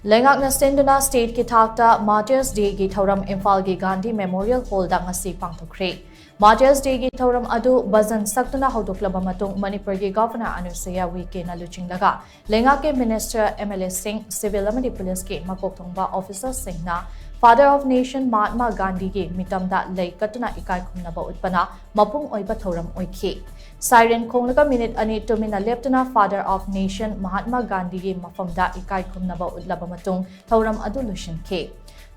LEINGAK SHINDUNA State ki Thakta Matyrs Day ki Thouram Imphal ki Gandhi Memorial Hall da Ngasi Pangthokkhre. Matyrs Day ki Thouram adu bazan saktuna haudoklaba matung Manipuri ki Governor Anusaya Wike na luchinglaga LEINGAK ke Minister MLA Singh Civil amadi Police ke makokthongba Officer Singh na Father of Nation Mahatma Gandhi ki mitamda lei katuna ikai khumnaba utpana mapung oiba Thouram oikhi. Siren Konglaga minute ani tumina leptuna Father of Nation Mahatma Gandhi ki mafamda ikai khumnaba utlaba matung Thouram adu lushin ke.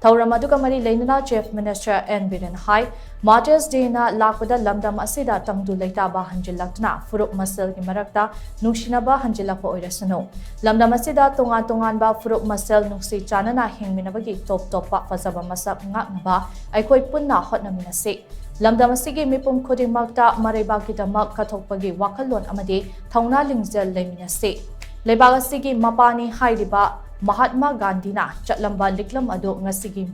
Thouram adu kamari leinana Chief Minister N. Biren Hai Matyrs Day na lakpada lamdam asida tangdu leitaba hanjilakna furuk masal ki marakta nungsinaba hanjilakpa oirasano. Lamdam asida tungan ba furuk masal nungsi chanana hingminabagi top pa fazaba masak ngaknaba aikoi punna hotnaminase. Lamdam asigi mipum khudingmakta mareibakitamak kathokpagi wakalon amadi thauna lingzel leiminase. Leibag asigi mapani hairiba Mahatma Gandhi na chatlamba liklam adu ngasigi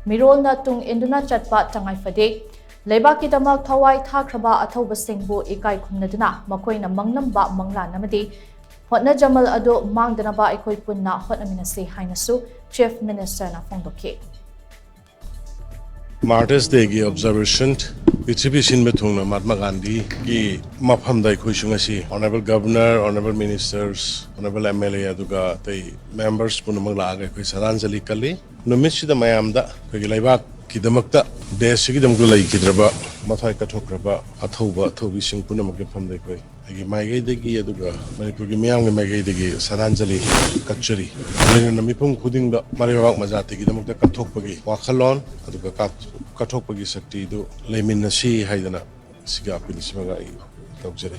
mirol na tung induna chatpa tangai fade Leibag kitamak thawai thakraba athauba singbu ikai khumnaduna makoina manglamba mangla namadi hotna jamal adu mangdanaba ikoi punna hotnaminase hainasu Chief Minister na phongdokhe. Matyrs Day की observation distribution में थोंगना महात्मा गांधी की मफहम दाई कोई शुंगसी honorable governor, honorable ministers, honorable MLA अदुगा तई members पुनमंग लागे कोई श्रद्धांजलि कली नुमित मयामदा कोई लाइबाक की दमकता देश की दमक लाई की द्रबा मथाई कठोक्रबा अथौबी सिंह पुनमंग के फम दे कोई अगी माइगई देगी अदुगा मणिपुर की मियाम के माइगई देगी श्रद्धांजलि कचरी लेकिन मिपुम खुदिंग दा मरेबाक मजाते की दमकता कठोकपगी वाखलोन अदुगा कठोकपगी शक्ति दो लेमिनसी हाइदना सिगा पिलिसमगा तौजरे